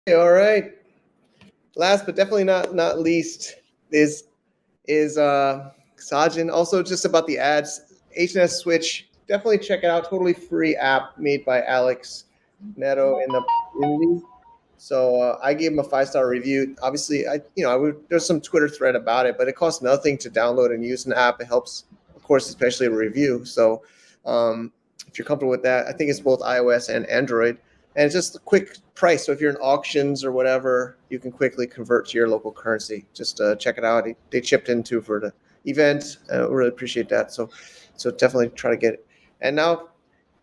All right. Last but definitely not least is Sajin. Also, just about the ads, HNS Switch. Definitely check it out. Totally free app made by Alex Neto in the community. So I gave him a 5-star review. Obviously, there's some Twitter thread about it, but it costs nothing to download and use an app. It helps, of course, especially a review. So if you're comfortable with that, I think it's both iOS and Android, and it's just a quick price. So if you're in auctions or whatever, you can quickly convert to your local currency. Just check it out. They chipped in too for the event. Really appreciate that. So definitely try to get it. And now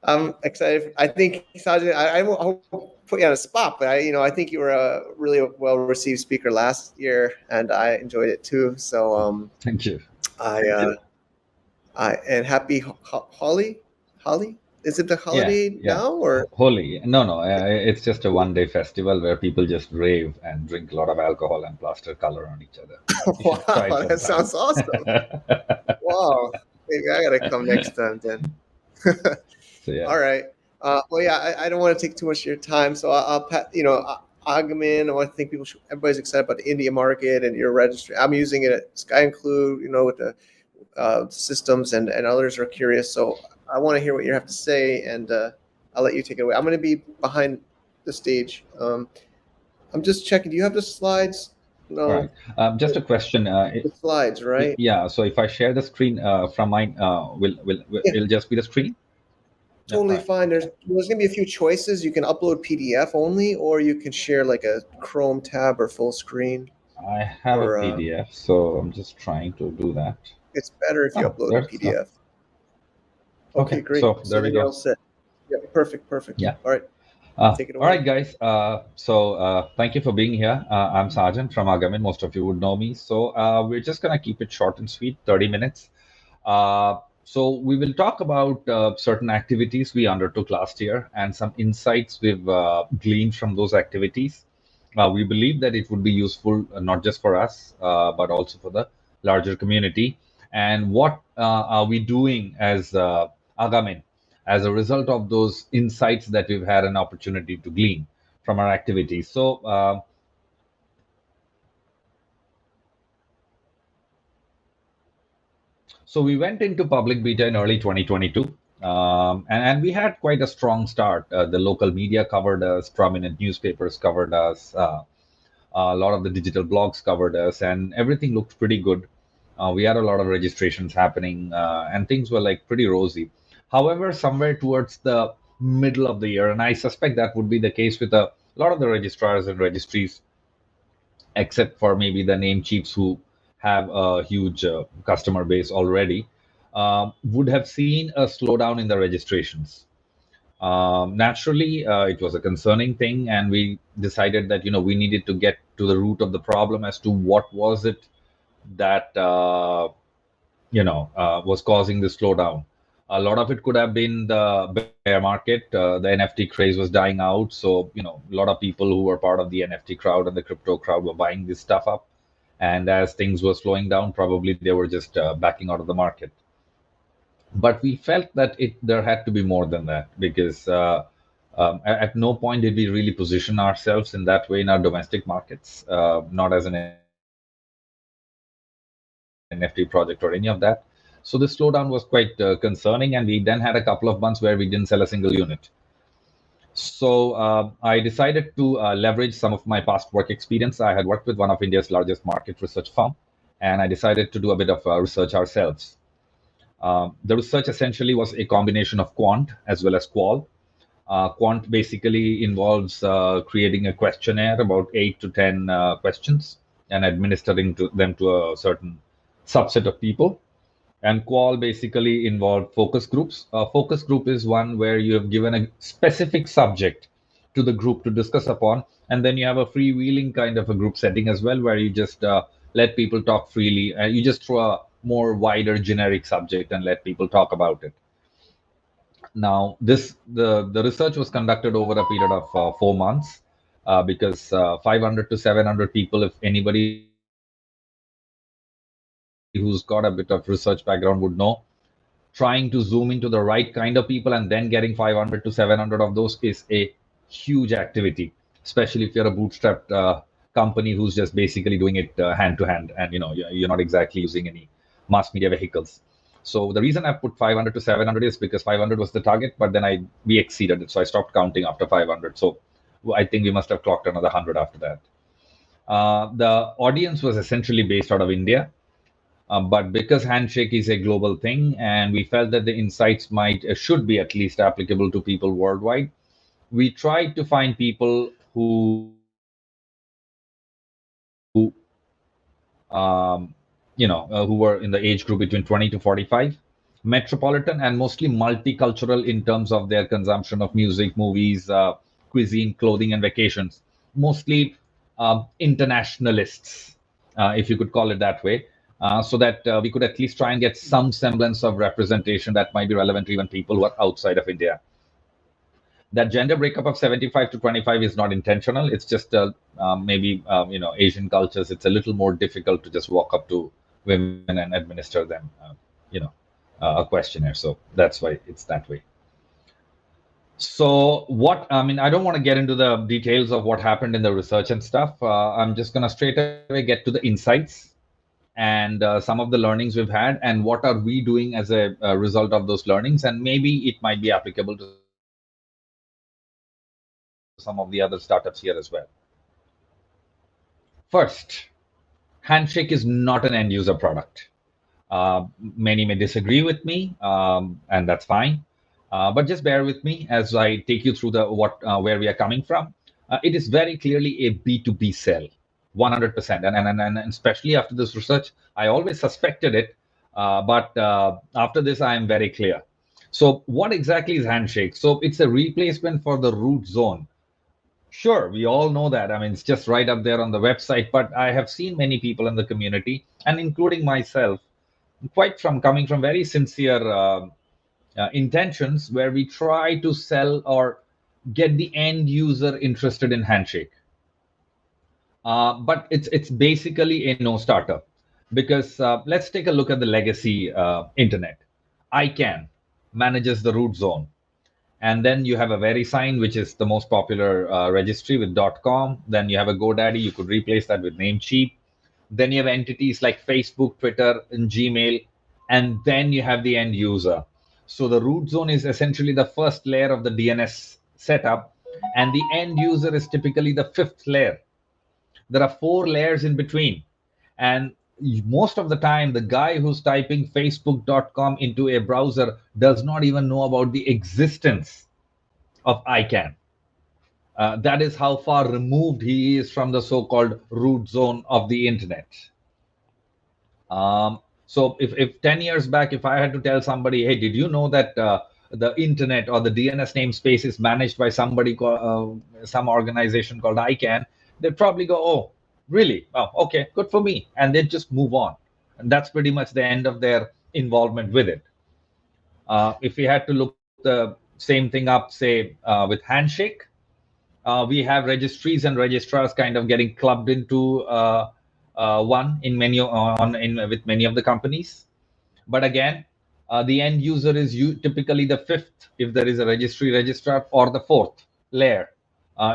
I'm excited. I think Sajid, I won't put you on a spot, but I think you were a really well received speaker last year, and I enjoyed it too. So Thank you. And happy Holly. Is it the holiday now or Holi? No. It's just a one-day festival where people just rave and drink a lot of alcohol and plaster color on each other. You should try it wow, that sometime. sounds awesome. Wow, maybe I gotta come next time then. So yeah. All right. Well, yeah, I don't want to take too much of your time, so I'll Agamin. I think everybody's excited about the India market and your registry. I'm using it at Sky Include, with the systems, and others are curious. So I want to hear what you have to say, and I'll let you take it away. I'm going to be behind the stage. I'm just checking. Do you have the slides? No. All right. Just a question. The slides, right? Yeah. So if I share the screen from mine, it'll just be the screen? Totally fine. There's going to be a few choices. You can upload PDF only, or you can share like a Chrome tab or full screen. I have a PDF, so I'm just trying to do that. It's better if you upload a PDF. Okay, great. So there we go. All set. Yeah, perfect. Yeah. All right. Take it away. All right, guys. Thank you for being here. I'm Sargent from Agamin. Most of you would know me. So we're just going to keep it short and sweet, 30 minutes. So we will talk about certain activities we undertook last year and some insights we've gleaned from those activities. We believe that it would be useful not just for us, but also for the larger community. And what are we doing as Agamin as a result of those insights that we've had an opportunity to glean from our activities? So we went into public beta in early 2022, and we had quite a strong start. The local media covered us, prominent newspapers covered us, a lot of the digital blogs covered us, and everything looked pretty good. We had a lot of registrations happening, and things were like pretty rosy. However, somewhere towards the middle of the year, and I suspect that would be the case with a lot of the registrars and registries, except for maybe the name chiefs who have a huge customer base already, would have seen a slowdown in the registrations. Naturally, it was a concerning thing, and we decided that we needed to get to the root of the problem as to what was it that was causing the slowdown. A lot of it could have been the bear market. The NFT craze was dying out, so a lot of people who were part of the NFT crowd and the crypto crowd were buying this stuff up. And as things were slowing down, probably they were just backing out of the market. But we felt that there had to be more than that, because at no point did we really position ourselves in that way in our domestic markets, not as an NFT project or any of that. So the slowdown was quite concerning, and we then had a couple of months where we didn't sell a single unit. So I decided to leverage some of my past work experience. I had worked with one of India's largest market research firm, and I decided to do a bit of research ourselves. The research essentially was a combination of quant as well as qual. Quant basically involves creating a questionnaire, about 8 to 10 questions, and administering them to a certain subset of people. And qual basically involved focus groups. A focus group is one where you have given a specific subject to the group to discuss upon, and then you have a freewheeling kind of a group setting as well, where you just let people talk freely. You just throw a more wider generic subject and let people talk about it. Now, the research was conducted over a period of 4 months, because 500 to 700 people, if anybody who's got a bit of research background would know, trying to zoom into the right kind of people and then getting 500 to 700 of those is a huge activity. especially if you're a bootstrapped company who's just basically doing it hand to hand, and you're not exactly using any mass media vehicles. So the reason I put 500 to 700 is because 500 was the target, but then we exceeded it, so I stopped counting after 500. So I think we must have clocked another 100 after that. The audience was essentially based out of India, but because Handshake is a global thing, and we felt that the insights should be at least applicable to people worldwide, we tried to find people who were in the age group between 20 to 45, metropolitan and mostly multicultural in terms of their consumption of music, movies, cuisine, clothing, and vacations. Mostly internationalists, if you could call it that way, so that we could at least try and get some semblance of representation that might be relevant to even people who are outside of India. That gender breakup of 75 to 25 is not intentional. It's just maybe Asian cultures, it's a little more difficult to just walk up to women and administer them you know a questionnaire. So that's why it's that way. So what I mean, I don't want to get into the details of what happened in the research and stuff. I'm just going to straight away get to the insights and some of the learnings we've had, and what are we doing as a result of those learnings, and maybe it might be applicable to some of the other startups here as well. First, Handshake is not an end user product. Many may disagree with me, and that's fine. But just bear with me as I take you through the where we are coming from. It is very clearly a B2B sell, 100%. And especially after this research, I always suspected it, but after this, I am very clear. So, what exactly is Handshake? So, it's a replacement for the root zone. Sure, we all know that. I mean, it's just right up there on the website. But I have seen many people in the community, and including myself, quite from coming from very sincere intentions, where we try to sell or get the end user interested in Handshake. But it's basically a no starter, because let's take a look at the legacy internet. ICANN manages the root zone. And then you have a VeriSign, which is the most popular registry with .com. Then you have a GoDaddy. You could replace that with Namecheap. Then you have entities like Facebook, Twitter, and Gmail. And then you have the end user. So the root zone is essentially the first layer of the DNS setup. And the end user is typically the fifth layer. There are four layers in between. And most of the time, the guy who's typing facebook.com into a browser does not even know about the existence of ICANN. That is how far removed he is from the so-called root zone of the internet. So if 10 years back, if I had to tell somebody, hey, did you know that the internet or the DNS namespace is managed by some organization called ICANN, they'd probably go, oh, really? Oh, okay, good for me. And they'd just move on. And that's pretty much the end of their involvement with it. If we had to look the same thing up, say, with Handshake, we have registries and registrars kind of getting clubbed into one in with many of the companies. But again, the end user is typically the fifth if there is a registry registrar, or the fourth layer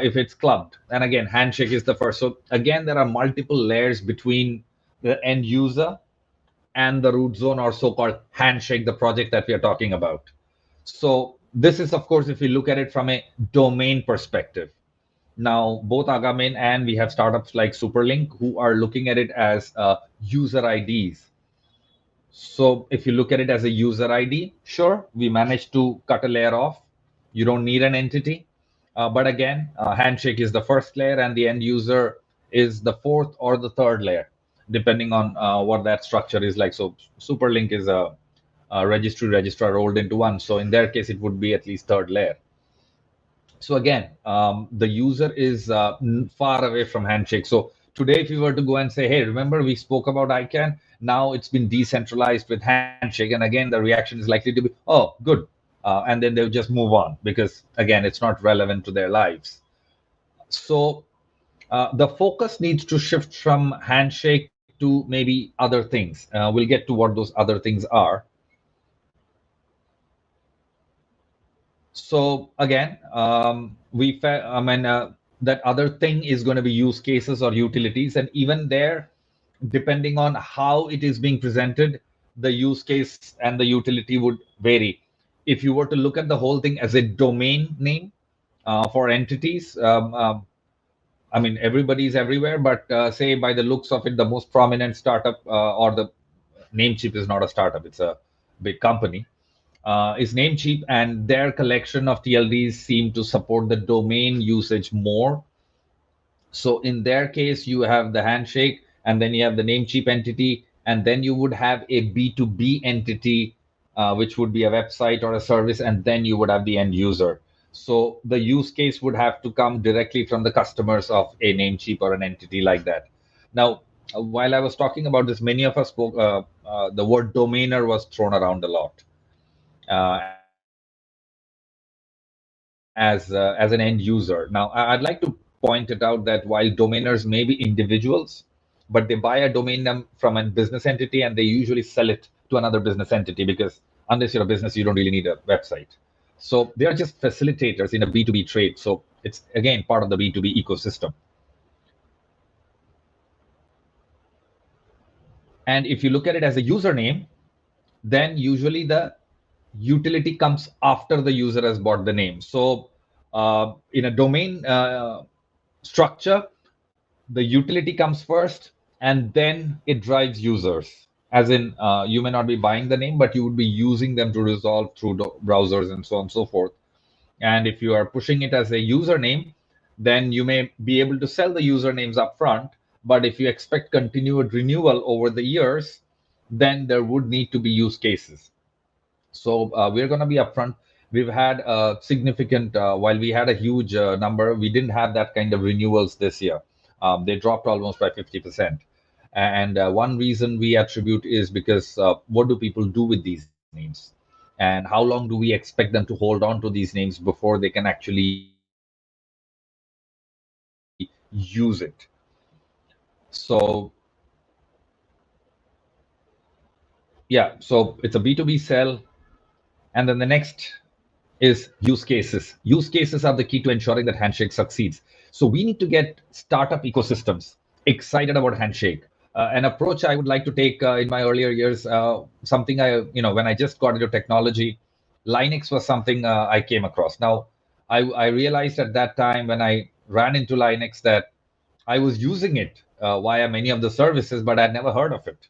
if it's clubbed. And again, Handshake is the first. So again, there are multiple layers between the end user and the root zone, or so-called Handshake, the project that we are talking about. So this is, of course, if we look at it from a domain perspective. Now, both Agamin and we have startups like Superlink who are looking at it as user IDs. So if you look at it as a user ID, sure, we managed to cut a layer off. You don't need an entity. But again, Handshake is the first layer and the end user is the fourth or the third layer, depending on what that structure is like. So Superlink is a registry registrar rolled into one. So in their case, it would be at least third layer. So again, the user is far away from Handshake. So today, if you were to go and say, hey, remember we spoke about ICANN? Now it's been decentralized with Handshake. And again, the reaction is likely to be, oh, good. And then they'll just move on because, again, it's not relevant to their lives. So the focus needs to shift from Handshake to maybe other things. We'll get to what those other things are. So again, that other thing is going to be use cases or utilities. And even there, depending on how it is being presented, the use case and the utility would vary. If you were to look at the whole thing as a domain name for entities, I mean, everybody's everywhere, but say by the looks of it, the most prominent startup or the Namecheap is not a startup, it's a big company, is Namecheap, and their collection of TLDs seem to support the domain usage more. So in their case, you have the handshake, and then you have the Namecheap entity, and then you would have a B2B entity, which would be a website or a service, and then you would have the end user. So the use case would have to come directly from the customers of a Namecheap or an entity like that. Now, while I was talking about this, many of us spoke, the word domainer was thrown around a lot as an end user. Now, I'd like to point it out that while domainers may be individuals, but they buy a domain name from a business entity and they usually sell it to another business entity, because unless you're a business, you don't really need a website. So they are just facilitators in a B2B trade. So it's again part of the B2B ecosystem. And if you look at it as a username, then usually the utility comes after the user has bought the name. So in a domain structure, the utility comes first and then it drives users. As in, you may not be buying the name, but you would be using them to resolve through browsers and so on and so forth. And if you are pushing it as a username, then you may be able to sell the usernames up front. But if you expect continued renewal over the years, then there would need to be use cases. So we're going to be upfront. We've had a significant, while we had a huge number, we didn't have that kind of renewals this year. They dropped almost by 50%. And one reason we attribute is because what do people do with these names? And how long do we expect them to hold on to these names before they can actually use it? So, yeah, so it's a B2B sell. And then the next is use cases. Use cases are the key to ensuring that Handshake succeeds. So we need to get startup ecosystems excited about Handshake. An approach I would like to take in my earlier years, something when I just got into technology, Linux was something I came across. Now, I realized at that time when I ran into Linux that I was using it via many of the services, but I'd never heard of it.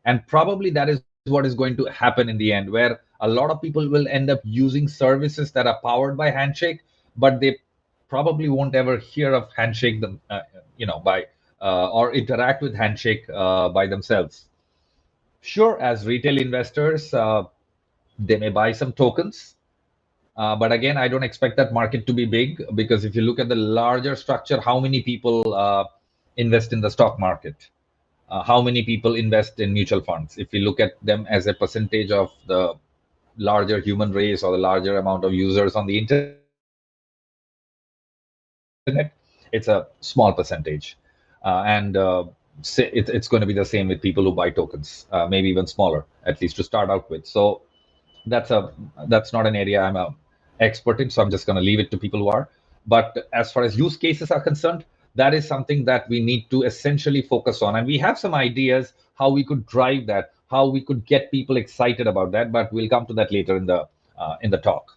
And probably that is what is going to happen in the end, where a lot of people will end up using services that are powered by Handshake, but they probably won't ever hear of Handshake by or interact with Handshake by themselves. Sure, as retail investors, they may buy some tokens, but again, I don't expect that market to be big, because if you look at the larger structure, how many people invest in the stock market? How many people invest in mutual funds? If you look at them as a percentage of the larger human race or the larger amount of users on the internet, it's a small percentage. And it's going to be the same with people who buy tokens, maybe even smaller, at least to start out with. So that's a that's not an area I'm a expert in, so I'm just going to leave it to people who are. But as far as use cases are concerned, that is something that we need to essentially focus on, and we have some ideas how we could drive that, how we could get people excited about that, but we'll come to that later in the talk.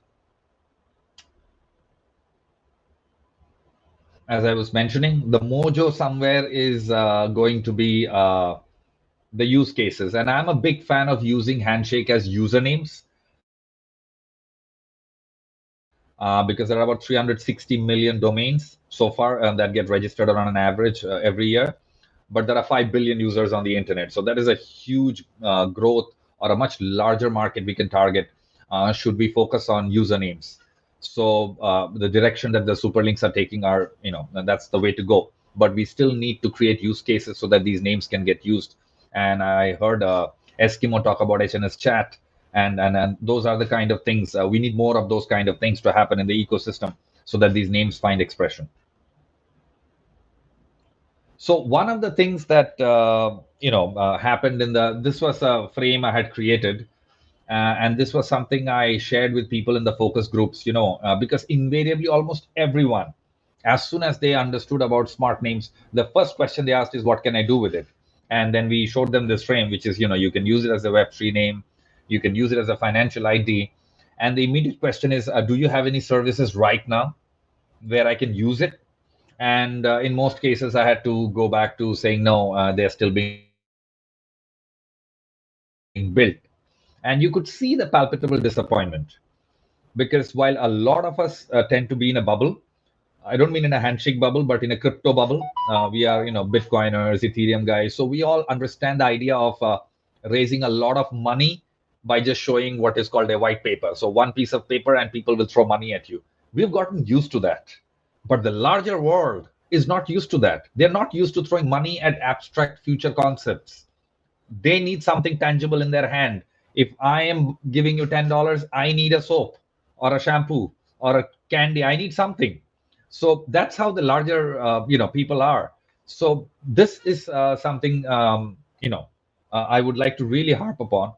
As I was mentioning, the mojo somewhere is going to be the use cases, and I'm a big fan of using Handshake as usernames, because there are about 360 million domains so far that get registered on an average every year. But there are 5 billion users on the internet. So that is a huge growth, or a much larger market we can target should we focus on usernames. So the direction that the super links are taking are, that's the way to go. But we still need to create use cases so that these names can get used. And I heard Eskimo talk about HNS chat, and those are the kind of things we need more of, those kind of things to happen in the ecosystem so that these names find expression. So one of the things that happened this was a frame I had created, and this was something I shared with people in the focus groups. Because invariably almost everyone As soon as they understood about smart names, the first question they asked is, what can I do with it? And then we showed them this frame, which is, you can use it as a Web3 name, you can use it as a financial ID. And the immediate question is, do you have any services right now where I can use it? And in most cases, I had to go back to saying, no, they're still being built. And you could see the palpable disappointment, because while a lot of us tend to be in a bubble, I don't mean in a handshake bubble, but in a crypto bubble. We are, Bitcoiners, Ethereum guys. So we all understand the idea of raising a lot of money by just showing what is called a white paper. So one piece of paper and people will throw money at you. We've gotten used to that. But the larger world is not used to that. They're not used to throwing money at abstract future concepts. They need something tangible in their hand. If I am giving you $10, I need a soap or a shampoo or a candy. I need something. So that's how the larger people are. So this is something I would like to really harp upon.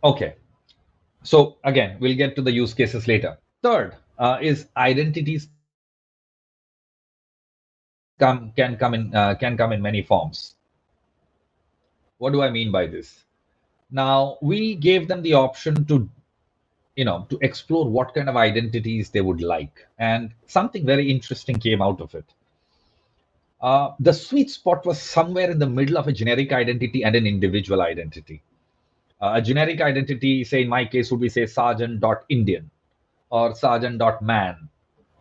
Okay. So again, we'll get to the use cases later. Third is identities can come in many forms. What do I mean by this? Now we gave them the option to explore what kind of identities they would like, and something very interesting came out of it. The sweet spot was somewhere in the middle of a generic identity and an individual identity. A generic identity, say in my case, would be say sergeant.indian or sergeant.man.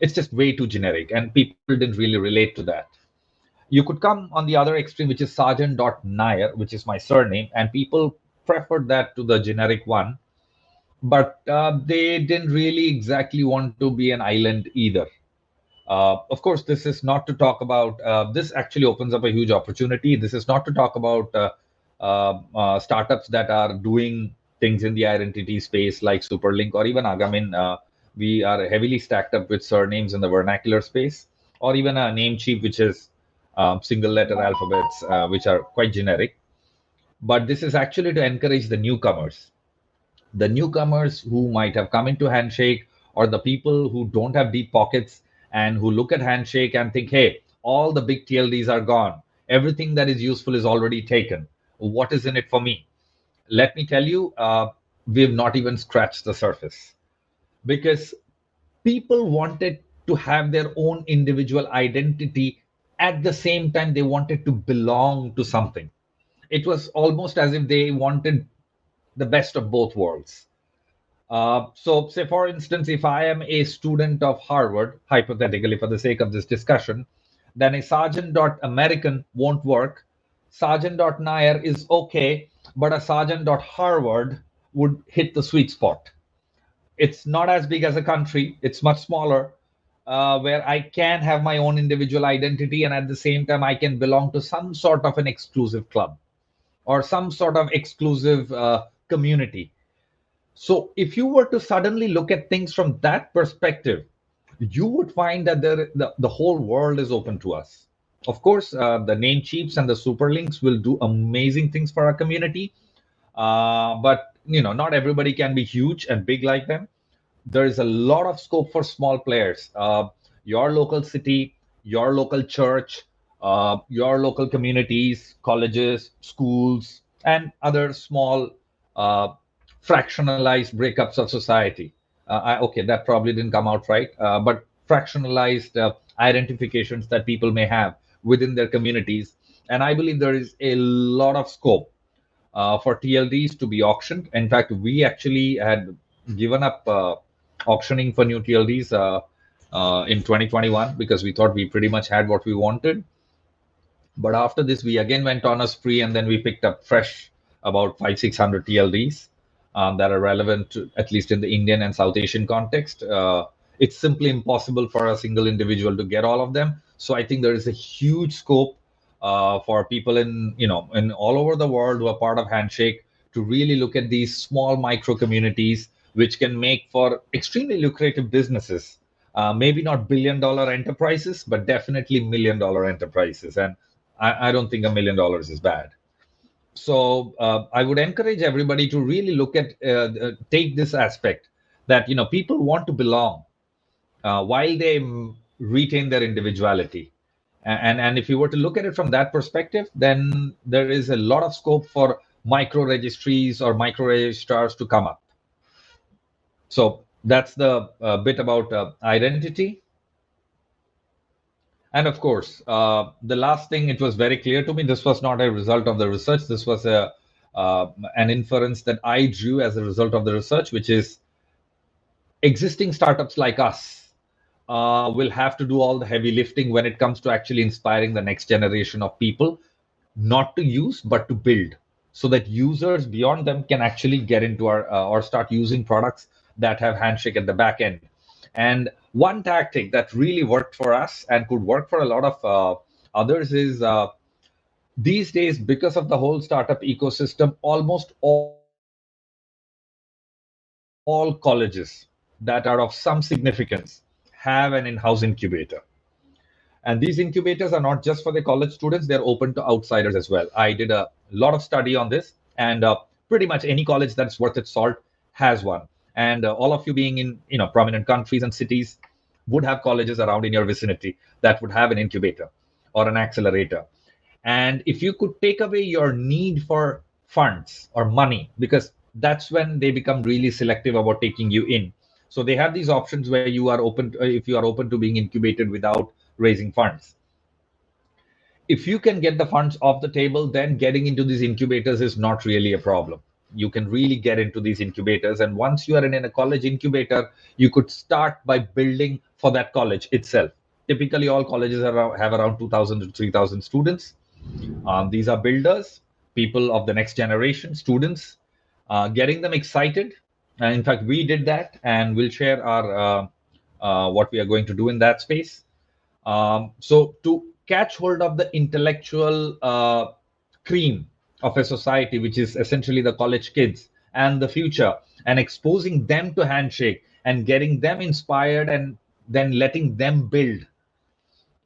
It's just way too generic, and people didn't really relate to that. You could come on the other extreme, which is sergeant.nair, which is my surname, and people preferred that to the generic one, but they didn't really exactly want to be an island either. Of course, this is not to talk about, this actually opens up a huge opportunity. This is not to talk about startups that are doing things in the identity space like Superlink or even Agamin. We are heavily stacked up with surnames in the vernacular space, or even a Namecheap, which is single letter alphabets, which are quite generic. But this is actually to encourage the newcomers who might have come into Handshake, or the people who don't have deep pockets and who look at Handshake and think, hey, all the big TLDs are gone. Everything that is useful is already taken. What is in it for me? Let me tell you, we've not even scratched the surface, because people wanted to have their own individual identity. At the same time, they wanted to belong to something. It was almost as if they wanted the best of both worlds. So, say for instance, if I am a student of Harvard, hypothetically for the sake of this discussion, then a sergeant.american won't work. Sergeant.nair is okay, but a sergeant.harvard would hit the sweet spot. It's not as big as a country, it's much smaller, where I can have my own individual identity, and at the same time, I can belong to some sort of an exclusive club or some sort of exclusive community. So, if you were to suddenly look at things from that perspective, you would find that the whole world is open to us. Of course, the name chiefs and the superlinks will do amazing things for our community, but not everybody can be huge and big like them. There is a lot of scope for small players. Your local city, your local church, your local communities, colleges, schools, and other small uh, fractionalized breakups of society. Okay, that probably didn't come out right, but fractionalized identifications that people may have within their communities. And I believe there is a lot of scope for TLDs to be auctioned. In fact, we actually had given up auctioning for new TLDs in 2021, because we thought we pretty much had what we wanted. But after this, we again went on a spree, and then we picked up fresh about 500-600 TLDs that are relevant to, at least in the Indian and South Asian context. It's simply impossible for a single individual to get all of them. So I think there is a huge scope for people in all over the world who are part of Handshake to really look at these small micro communities, which can make for extremely lucrative businesses. Maybe not billion-dollar enterprises, but definitely million-dollar enterprises. And I don't think $1 million is bad. So I would encourage everybody to really look at take this aspect. that people want to belong while they retain their individuality. And if you were to look at it from that perspective, then there is a lot of scope for micro registries or micro registrars to come up. So that's the bit about identity. And of course, the last thing, it was very clear to me, this was not a result of the research. This was an inference that I drew as a result of the research, which is existing startups like us will have to do all the heavy lifting when it comes to actually inspiring the next generation of people, not to use, but to build, so that users beyond them can actually get into our or start using products that have Handshake at the back end. And one tactic that really worked for us and could work for a lot of others is these days, because of the whole startup ecosystem, almost all colleges that are of some significance have an in-house incubator. And these incubators are not just for the college students, they're open to outsiders as well. I did a lot of study on this, and pretty much any college that's worth its salt has one. And all of you being in prominent countries and cities would have colleges around in your vicinity that would have an incubator or an accelerator. And if you could take away your need for funds or money, because that's when they become really selective about taking you in. So they have these options where you are open, if you are open to being incubated without raising funds. If you can get the funds off the table, then getting into these incubators is not really a problem. You can really get into these incubators. And once you are in a college incubator, you could start by building for that college itself. Typically, all colleges have around 2,000 to 3,000 students. These are builders, people of the next generation, students, getting them excited. And in fact, we did that, and we'll share our what we are going to do in that space. So to catch hold of the intellectual cream of a society, which is essentially the college kids and the future, and exposing them to Handshake and getting them inspired and then letting them build,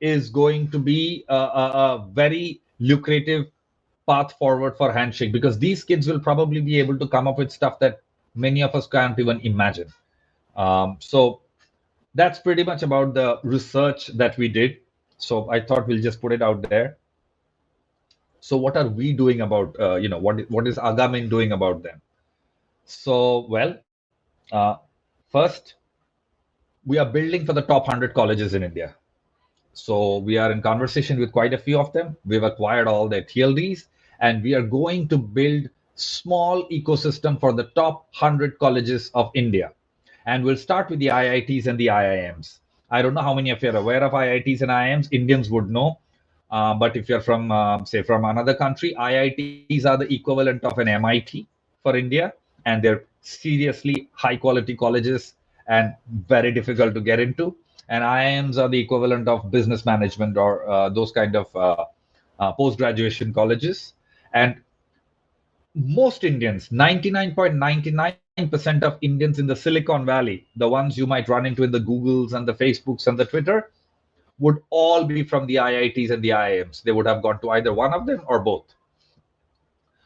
is going to be a very lucrative path forward for Handshake, because these kids will probably be able to come up with stuff that many of us can't even imagine. So that's pretty much about the research that we did. So I thought we'll just put it out there. So what are we doing about, what is Agamin doing about them? So, well, uh, first, we are building for the top 100 colleges in India. So we are in conversation with quite a few of them. We've acquired all their TLDs, and we are going to build small ecosystem for the top 100 colleges of India. And we'll start with the IITs and the IIMs. I don't know how many of you are aware of IITs and IIMs. Indians would know. But if you're from, say, from another country, IITs are the equivalent of an MIT for India, and they're seriously high quality colleges and very difficult to get into. And IIMs are the equivalent of business management or those kind of post graduation colleges. And most Indians, 99.99% of Indians in the Silicon Valley, the ones you might run into in the Googles and the Facebooks and the Twitter, would all be from the IITs and the IIMs. They would have gone to either one of them or both.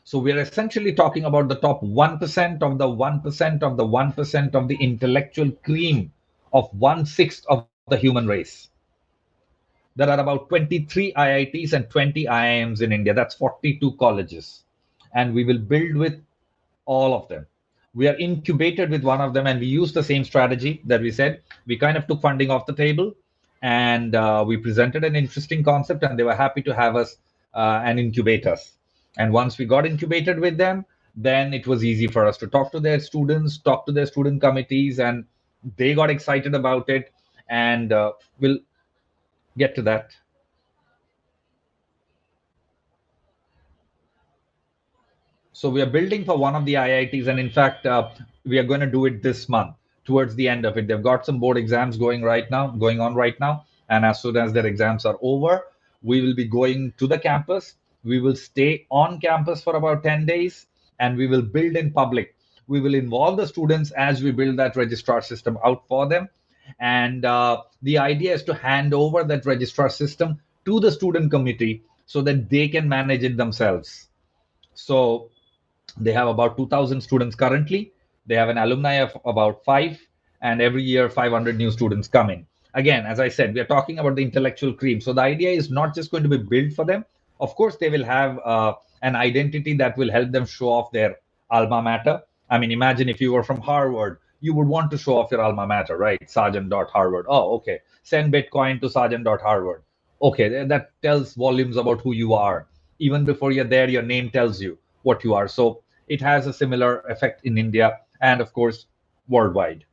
So we're essentially talking about the top 1% of the 1% of the 1% of the intellectual cream of 1/6 of the human race. There are about 23 IITs and 20 IIMs in India. That's 42 colleges. And we will build with all of them. We are incubated with one of them, and we use the same strategy that we said. We kind of took funding off the table, and we presented an interesting concept, and they were happy to have us and incubate us. And once we got incubated with them, then it was easy for us to talk to their students, talk to their student committees, and they got excited about it. And we'll get to that. So we are building for one of the IITs, and in fact, we are going to do it this month. Towards the end of it, they've got some board exams going on right now, and as soon as their exams are over, we will be going to the campus. We will stay on campus for about 10 days, and we will build in public. We will involve the students as we build that registrar system out for them, and the idea is to hand over that registrar system to the student committee so that they can manage it themselves. So they have about 2,000 students currently. They have an alumni of about 5, and every year 500 new students come in. Again, as I said, we are talking about the intellectual cream. So the idea is not just going to be built for them. Of course, they will have an identity that will help them show off their alma mater. I mean, imagine if you were from Harvard, you would want to show off your alma mater, right? Sergeant.Harvard. Oh, okay. Send Bitcoin to Sergeant.Harvard. Okay, that tells volumes about who you are. Even before you're there, your name tells you what you are. So it has a similar effect in India and, of course, worldwide.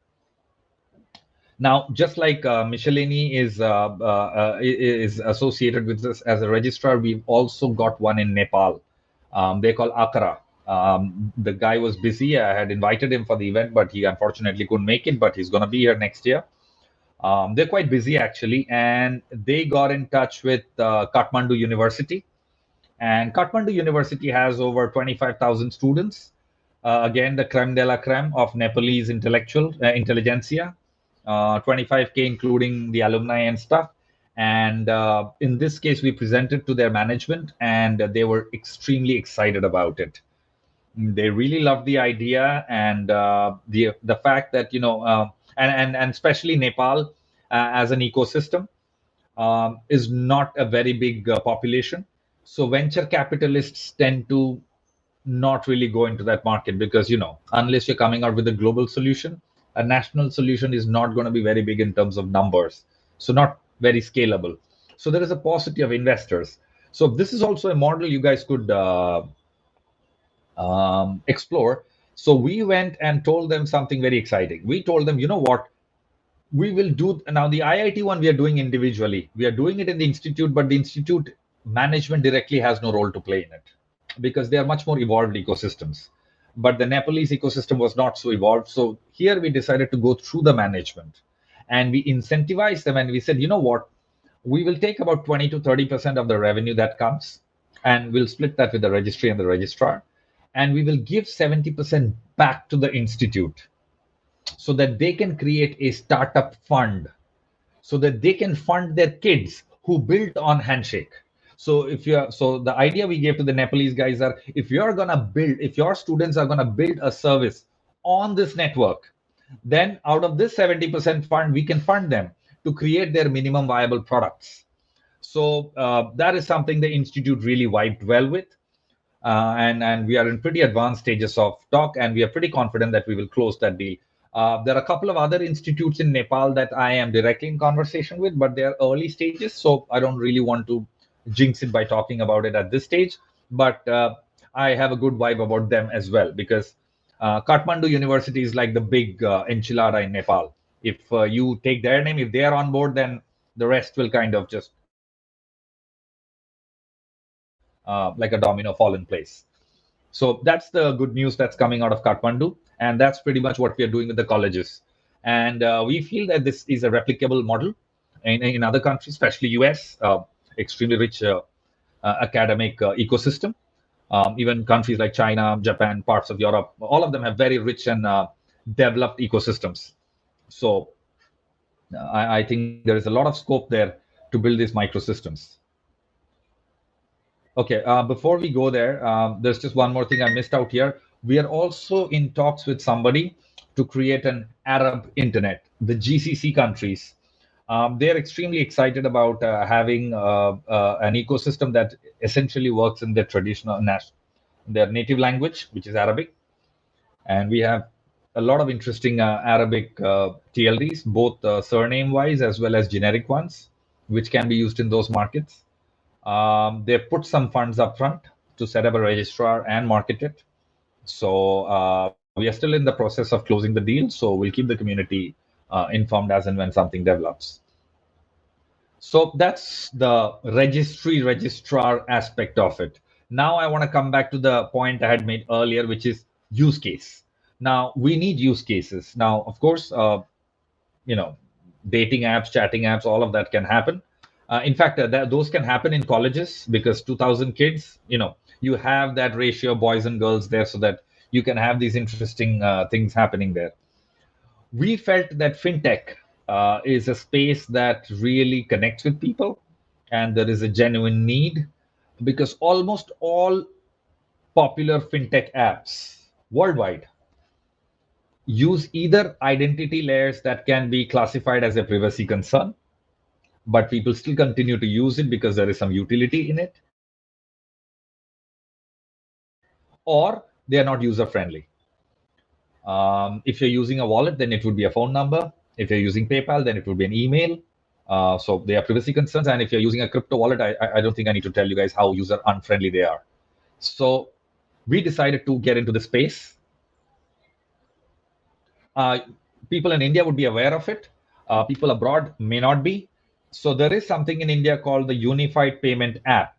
Now, just like Michelini is associated with this as a registrar, we've also got one in Nepal. They call Akara. The guy was busy. I had invited him for the event, but he unfortunately couldn't make it. But he's going to be here next year. They're quite busy actually, and they got in touch with Kathmandu University. And Kathmandu University has over 25,000 students. Again, the creme de la creme of Nepalese intelligentsia. 25K, including the alumni and stuff. And in this case, we presented to their management, and they were extremely excited about it. They really loved the idea, and the fact that and especially Nepal as an ecosystem is not a very big population. So venture capitalists tend to not really go into that market because, unless you're coming out with a global solution, a national solution is not going to be very big in terms of numbers. So not very scalable. So there is a paucity of investors. So this is also a model you guys could explore. So we went and told them something very exciting. We told them, you know what? We will do now the IIT one we are doing individually. We are doing it in the institute, but the institute management directly has no role to play in it because they are much more evolved ecosystems. But the Nepalese ecosystem was not so evolved. So here we decided to go through the management and we incentivized them and we said, you know what? We will take about 20 to 30% of the revenue that comes and we'll split that with the registry and the registrar. And we will give 70% back to the institute so that they can create a startup fund so that they can fund their kids who built on Handshake. So the idea we gave to the Nepalese guys are if your students are gonna build a service on this network, then out of this 70% fund, we can fund them to create their minimum viable products. So that is something the institute really vibed well with. And we are in pretty advanced stages of talk, and we are pretty confident that we will close that deal. There are a couple of other institutes in Nepal that I am directly in conversation with, but they are early stages, so I don't really want to jinx it by talking about it at this stage. But I have a good vibe about them as well because Kathmandu University is like the big enchilada in Nepal. If you take their name, if they are on board, then the rest will kind of just like a domino fall in place. So that's the good news that's coming out of Kathmandu, and that's pretty much what we are doing with the colleges. And we feel that this is a replicable model in other countries, especially US, extremely rich academic ecosystem. Even countries like China, Japan, parts of Europe, all of them have very rich and developed ecosystems. So I think there is a lot of scope there to build these microsystems. Okay, before we go there, there's just one more thing I missed out here. We are also in talks with somebody to create an Arab internet, the GCC countries. They're extremely excited about having an ecosystem that essentially works in their their native language, which is Arabic. And we have a lot of interesting Arabic TLDs, both surname-wise as well as generic ones, which can be used in those markets. They put some funds up front to set up a registrar and market it. So we are still in the process of closing the deal. So we'll keep the community informed as and when something develops. So that's the registrar aspect of it. Now I want to come back to the point I had made earlier, which is use case. Now we need use cases. Now, of course, you know, dating apps, chatting apps, all of that can happen. In fact, those can happen in colleges because 2,000 kids, you have that ratio of boys and girls there so that you can have these interesting things happening there. We felt that fintech is a space that really connects with people and there is a genuine need because almost all popular fintech apps worldwide use either identity layers that can be classified as a privacy concern, but people still continue to use it because there is some utility in it, or they are not user friendly. If you're using a wallet, then it would be a phone number. If you're using PayPal, then it would be an email. So they are privacy concerns. And if you're using a crypto wallet, I don't think I need to tell you guys how user unfriendly they are. So we decided to get into the space. Uh, People in India would be aware of it. People abroad may not be. So there is something in India called the Unified Payment App.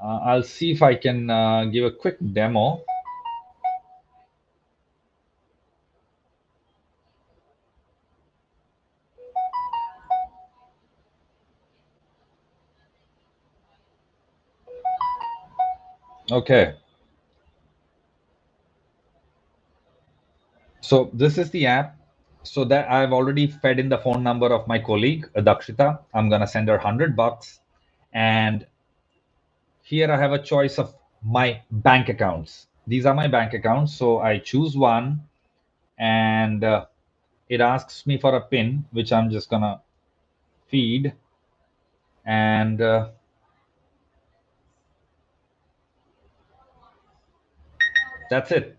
I'll see if I can give a quick demo. Okay. So this is the app. So that I've already fed in the phone number of my colleague, Dakshita. I'm gonna send her $100, and here I have a choice of my bank accounts. These are my bank accounts. So I choose one, and it asks me for a PIN, which I'm just gonna feed, and that's it.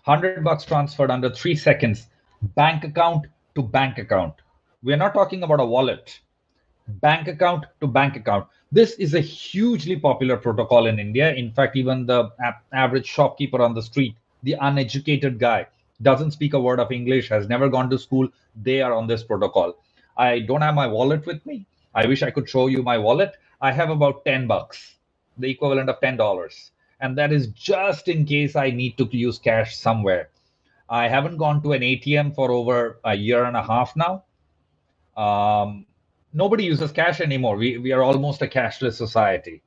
$100 transferred under 3 seconds, bank account to bank account. We're not talking about a wallet. Bank account to bank account. This is a hugely popular protocol in India. In fact, even the average shopkeeper on the street, the uneducated guy, doesn't speak a word of English, has never gone to school, they are on this protocol. I don't have my wallet with me. I wish I could show you my wallet. I have about $10, the equivalent of $10. And that is just in case I need to use cash somewhere. I haven't gone to an ATM for over a year and a half now. Um, Nobody uses cash anymore. We are almost a cashless society.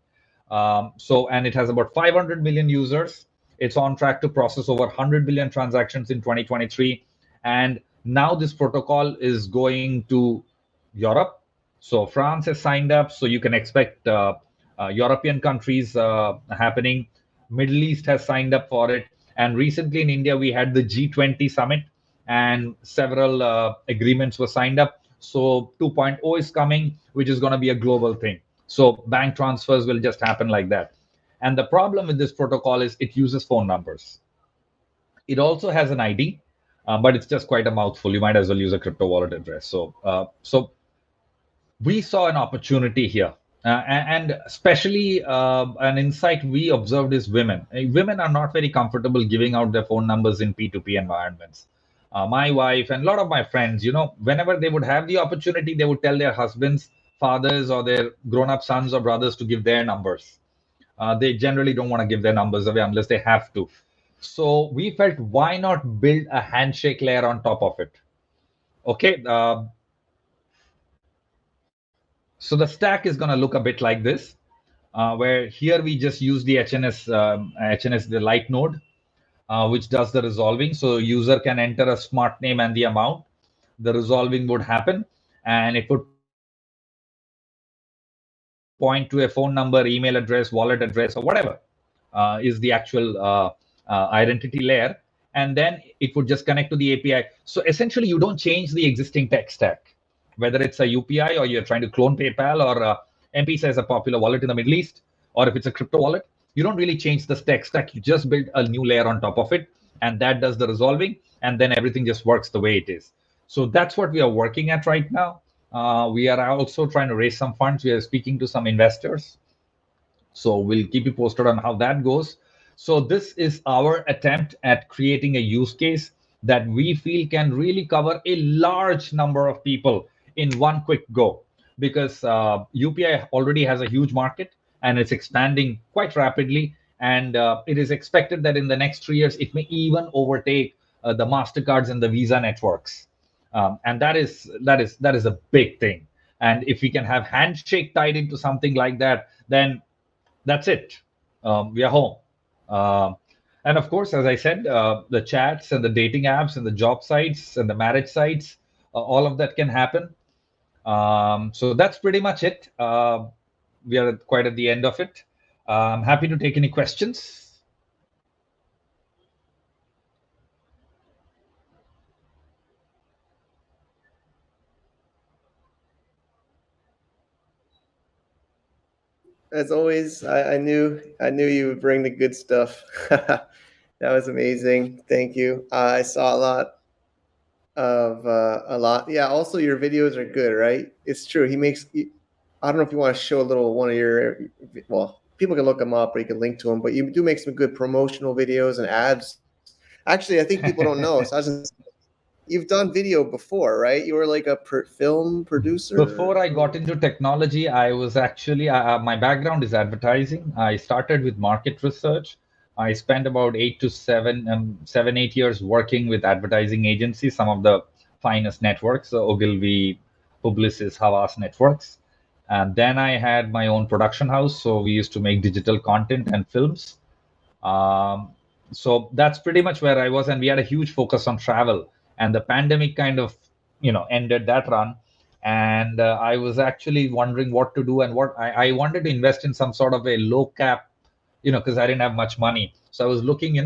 And it has about 500 million users. It's on track to process over 100 billion transactions in 2023. And now this protocol is going to Europe. So France has signed up. So you can expect European countries happening. Middle East has signed up for it. And recently in India, we had the G20 summit, and several agreements were signed up. So 2.0 is coming, which is going to be a global thing. So bank transfers will just happen like that. And the problem with this protocol is it uses phone numbers. It also has an ID, but it's just quite a mouthful. You might as well use a crypto wallet address. So we saw an opportunity here. And especially an insight we observed is women. Women are not very comfortable giving out their phone numbers in P2P environments. My wife and a lot of my friends, whenever they would have the opportunity, they would tell their husbands, fathers, or their grown up sons or brothers to give their numbers. They generally don't want to give their numbers away unless they have to. So we felt, why not build a handshake layer on top of it? Okay. So the stack is going to look a bit like this, where here we just use the HNS, the light node, which does the resolving. So user can enter a smart name and the amount. The resolving would happen, and it would point to a phone number, email address, wallet address, or whatever is the actual identity layer. And then it would just connect to the API. So essentially, you don't change the existing tech stack, whether it's a UPI or you're trying to clone PayPal or M-Pesa is a popular wallet in the Middle East, or if it's a crypto wallet, you don't really change the tech stack. You just build a new layer on top of it, and that does the resolving, and then everything just works the way it is. So that's what we are working at right now. We are also trying to raise some funds. We are speaking to some investors. So we'll keep you posted on how that goes. So this is our attempt at creating a use case that we feel can really cover a large number of people in one quick go, because UPI already has a huge market and it's expanding quite rapidly. And it is expected that in the next 3 years, it may even overtake the MasterCards and the Visa networks. And that is a big thing. And if we can have handshake tied into something like that, then that's it. We are home. And of course, as I said, the chats and the dating apps and the job sites and the marriage sites, all of that can happen. So that's pretty much it. We are quite at the end of it. I'm happy to take any questions. As always, I knew you would bring the good stuff. That was amazing. Thank you. I saw a lot. Yeah. Also, your videos are good, right? It's true. He makes. I don't know if you want to show a little one of your. Well, people can look them up, or you can link to them. But you do make some good promotional videos and ads. Actually, I think people don't know. You've done video before, right? You were like a film Before producer. I got into technology, I was actually, my background is advertising. I started with market research. I spent about 8 years working with advertising agencies, some of the finest networks, Ogilvy, Publicis, Havas networks. And then I had my own production house. So we used to make digital content and films. Um, so that's pretty much where I was, and we had a huge focus on travel. And the pandemic kind of, ended that run. And I was actually wondering what to do, and I wanted to invest in some sort of a low cap, because I didn't have much money. So I was looking,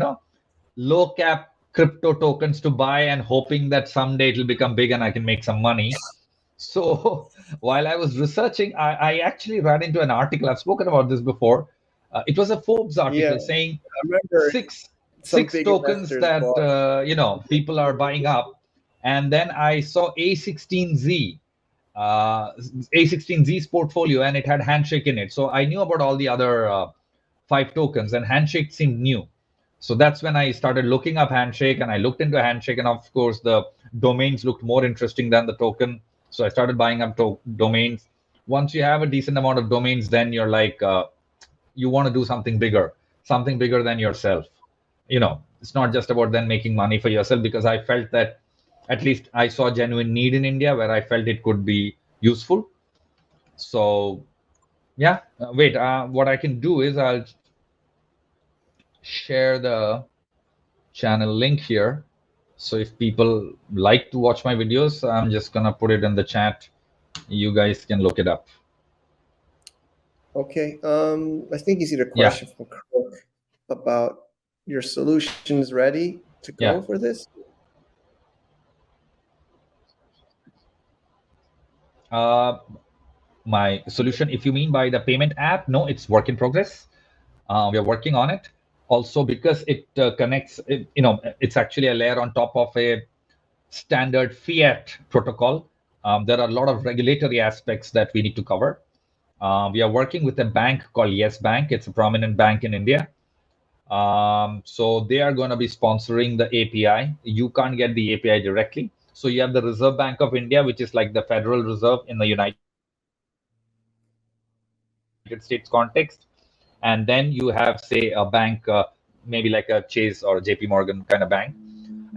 low cap crypto tokens to buy and hoping that someday it'll become big and I can make some money. So while I was researching, I actually ran into an article. I've spoken about this before. It was a Forbes Yeah, article saying I remember six some six big tokens investors that bought. people are buying up, and then I saw A16Z's portfolio, and it had Handshake in it. So I knew about all the other five tokens, and Handshake seemed new. So that's when I started looking up Handshake, and I looked into Handshake, and of course the domains looked more interesting than the token. So I started buying up domains. Once you have a decent amount of domains, then you're like, you want to do something bigger than yourself. It's not just about then making money for yourself, because I felt that at least I saw genuine need in India where I felt it could be useful. So yeah, wait, what I can do is I'll share the channel link here. So if people like to watch my videos, I'm just gonna put it in the chat. You guys can look it up. Okay. I think you see the Yeah, question from Crook about your solutions ready to yeah. go for this. Uh, my solution, if you mean by the payment app, no, it's work in progress. We are working on it. Also, because it connects, it's actually a layer on top of a standard fiat protocol. There are a lot of regulatory aspects that we need to cover. We are working with a bank called Yes Bank. It's a prominent bank in India. So they are going to be sponsoring the API. You can't get the API directly. So you have the Reserve Bank of India, which is like the Federal Reserve in the United States context. And then you have, say, a bank, maybe like a Chase or JP Morgan kind of bank.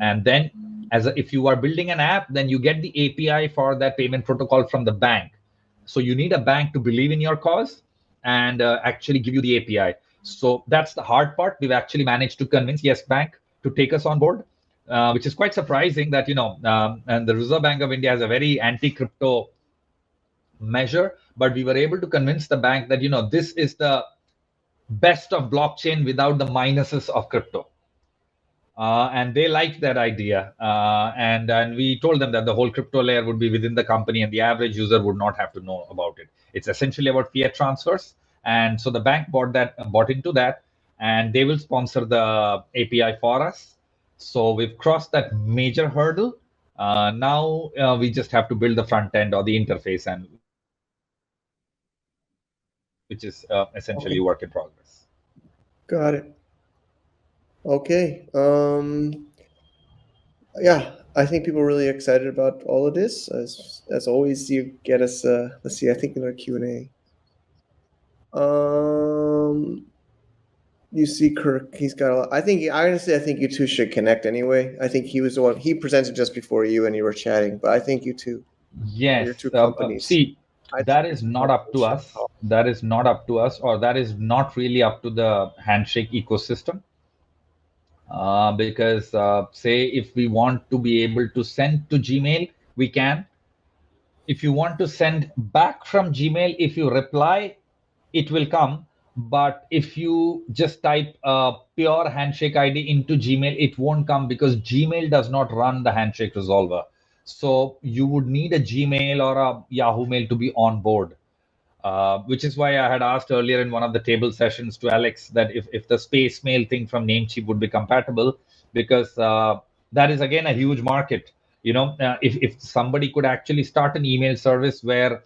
And then if you are building an app, then you get the API for that payment protocol from the bank. So you need a bank to believe in your cause and actually give you the API. So that's the hard part. We've actually managed to convince Yes Bank to take us on board, which is quite surprising that, and the Reserve Bank of India has a very anti-crypto measure, but we were able to convince the bank that, this is the best of blockchain without the minuses of crypto. And they liked that idea. And we told them that the whole crypto layer would be within the company and the average user would not have to know about it. It's essentially about fiat transfers. And so the bank bought into that, and they will sponsor the API for us. So we've crossed that major hurdle. Now we just have to build the front end or the interface, and which is essentially Okay, work in progress. got it. Okay. Yeah, I think people are really excited about all of this. As always, you get us. Let's see. I think in our Q&A. You see Kirk. He's got a lot. I think you two should connect anyway. I think he was the one. He presented just before you, and you were chatting. But I think you two, your Yes. two companies. See, I think that your is two not up companies to should us. talk. That is not up to us, or that is not really up to the Handshake ecosystem. Because, say, if we want to be able to send to Gmail, we can. If you want to send back from Gmail, if you reply, it will come. But if you just type a pure Handshake ID into Gmail, it won't come because Gmail does not run the Handshake resolver. So you would need a Gmail or a Yahoo Mail to be on board. which is why I had asked earlier in one of the table sessions to Alex that if the space mail thing from Namecheap would be compatible, because that is again a huge market. If somebody could actually start an email service where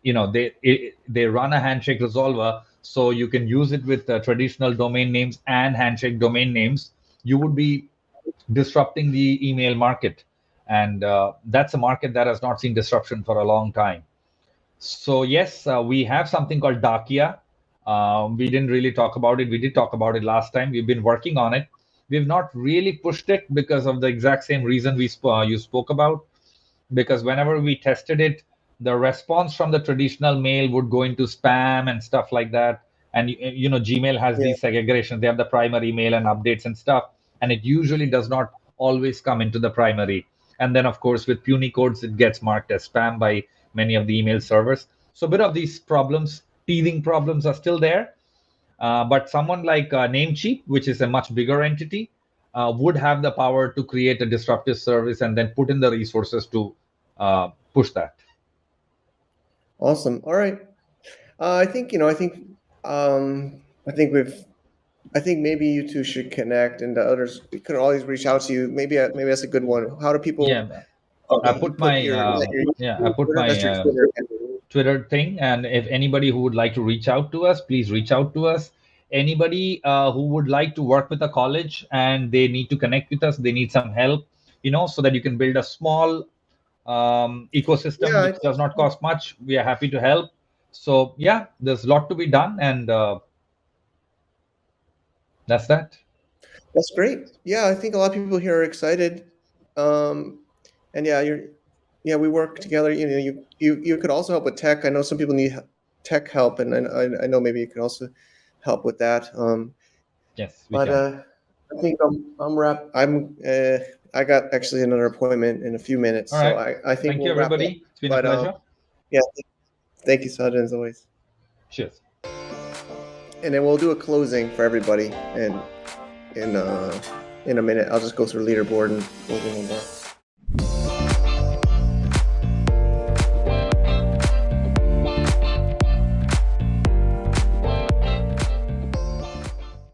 they run a handshake resolver, so you can use it with traditional domain names and handshake domain names, you would be disrupting the email market, and that's a market that has not seen disruption for a long time. So yes, we have something called Dakia. We didn't really talk about it. We did talk about it last time. We've been working on it. We've not really pushed it because of the exact same reason you spoke about. Because whenever we tested it, the response from the traditional mail would go into spam and stuff like that. And Gmail has Yeah. these segregations. They have the primary mail and updates and stuff, and it usually does not always come into the primary. And then, of course, with puny codes, it gets marked as spam by many of the email servers. So a bit of these problems, teething problems, are still there. But someone like Namecheap, which is a much bigger entity, would have the power to create a disruptive service and then put in the resources to push that. Awesome. All right. I think I think maybe you two should connect, and the others we could always reach out to you. Maybe that's a good one. How do people? Yeah, I put my That's your Twitter handle. Twitter thing, and if anybody who would like to reach out to us, please reach out to us. Anybody who would like to work with a college and they need to connect with us, they need some help, so that you can build a small ecosystem Yeah, which does not cost much. We are happy to help. So yeah, there's a lot to be done, and that's that. that's great. Yeah, I think a lot of people here are excited. And yeah, we work together. You could also help with tech. I know some people need tech help, and I know maybe you could also help with that. Yes, we But can. I think I'm wrap. I got actually another appointment in a few minutes, All so right. I think Thank you, we'll wrap up. everybody. It's been a But pleasure. yeah, thank you, Sajid, as always. Cheers. And then we'll do a closing for everybody, and in a minute, I'll just go through leaderboard and closing one bar.